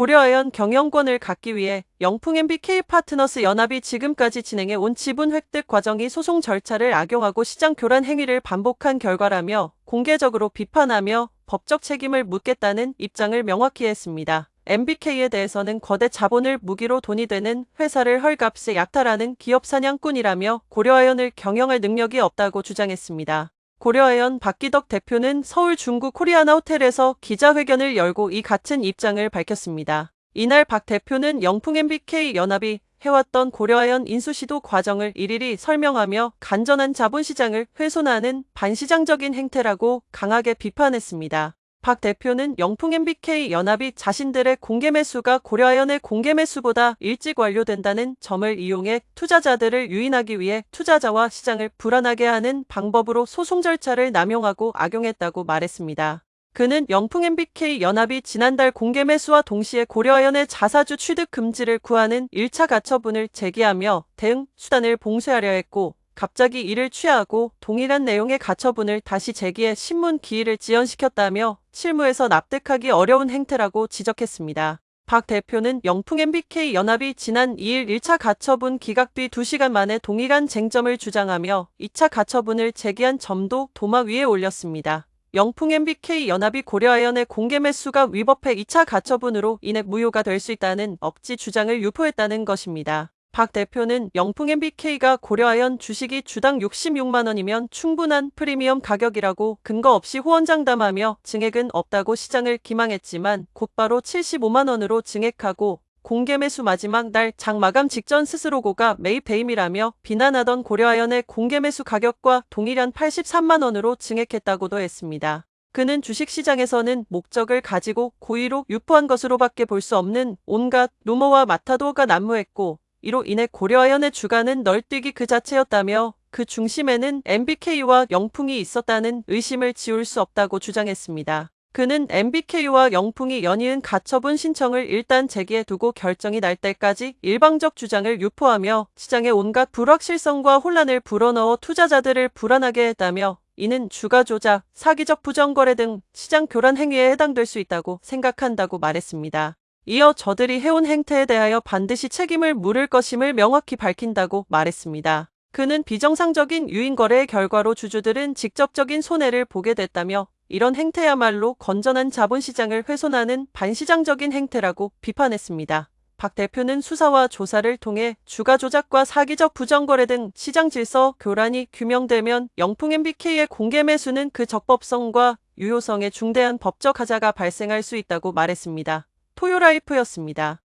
고려아연 경영권을 갖기 위해 영풍 MBK 파트너스 연합이 지금까지 진행해 온 지분 획득 과정이 소송 절차를 악용하고 시장 교란 행위를 반복한 결과라며 공개적으로 비판하며 법적 책임을 묻겠다는 입장을 명확히 했습니다. MBK에 대해서는 거대 자본을 무기로 돈이 되는 회사를 헐값에 약탈하는 기업 사냥꾼이라며 고려아연을 경영할 능력이 없다고 주장했습니다. 고려아연 박기덕 대표는 서울 중구 코리아나 호텔에서 기자회견을 열고 이 같은 입장을 밝혔습니다. 이날 박 대표는 영풍 MBK 연합이 해왔던 고려아연 인수시도 과정을 일일이 설명하며 간전한 자본시장을 훼손하는 반시장적인 행태라고 강하게 비판했습니다. 박 대표는 영풍 MBK 연합이 자신들의 공개 매수가 고려아연의 공개 매수보다 일찍 완료된다는 점을 이용해 투자자들을 유인하기 위해 투자자와 시장을 불안하게 하는 방법으로 소송 절차를 남용하고 악용했다고 말했습니다. 그는 영풍 MBK 연합이 지난달 공개 매수와 동시에 고려아연의 자사주 취득 금지를 구하는 1차 가처분을 제기하며 대응 수단을 봉쇄하려 했고 갑자기 이를 취하고 동일한 내용의 가처분을 다시 제기해 신문 기일을 지연시켰다며 실무에서 납득하기 어려운 행태라고 지적했습니다. 박 대표는 영풍 MBK 연합이 지난 2일 1차 가처분 기각 뒤 2시간 만에 동일한 쟁점을 주장하며 2차 가처분을 제기한 점도 도마 위에 올렸습니다. 영풍 MBK 연합이 고려아연의 공개 매수가 위법해 2차 가처분으로 인해 무효가 될 수 있다는 억지 주장을 유포했다는 것입니다. 박 대표는 영풍 MBK가 고려아연 주식이 주당 66만 원이면 충분한 프리미엄 가격이라고 근거 없이 호언장담하며 증액은 없다고 시장을 기망했지만 곧바로 75만 원으로 증액하고 공개 매수 마지막 날 장 마감 직전 스스로 고가 매입 배임이라며 비난하던 고려아연의 공개 매수 가격과 동일한 83만 원으로 증액했다고도 했습니다. 그는 주식시장에서는 목적을 가지고 고의로 유포한 것으로밖에 볼 수 없는 온갖 루머와 마타도가 난무했고 이로 인해 고려아연의 주가는 널뛰기 그 자체였다며 그 중심에는 MBK와 영풍이 있었다는 의심을 지울 수 없다고 주장했습니다. 그는 MBK와 영풍이 연이은 가처분 신청을 일단 제기해 두고 결정이 날 때까지 일방적 주장을 유포하며 시장에 온갖 불확실성과 혼란을 불어넣어 투자자들을 불안하게 했다며 이는 주가 조작, 사기적 부정거래 등 시장 교란 행위에 해당될 수 있다고 생각한다고 말했습니다. 이어 저들이 해온 행태에 대하여 반드시 책임을 물을 것임을 명확히 밝힌다고 말했습니다. 그는 비정상적인 유인거래의 결과로 주주들은 직접적인 손해를 보게 됐다며 이런 행태야말로 건전한 자본시장을 훼손하는 반시장적인 행태라고 비판했습니다. 박 대표는 수사와 조사를 통해 주가 조작과 사기적 부정거래 등 시장 질서 교란이 규명되면 영풍 MBK의 공개 매수는 그 적법성과 유효성에 중대한 법적 하자가 발생할 수 있다고 말했습니다. 토요라이프였습니다.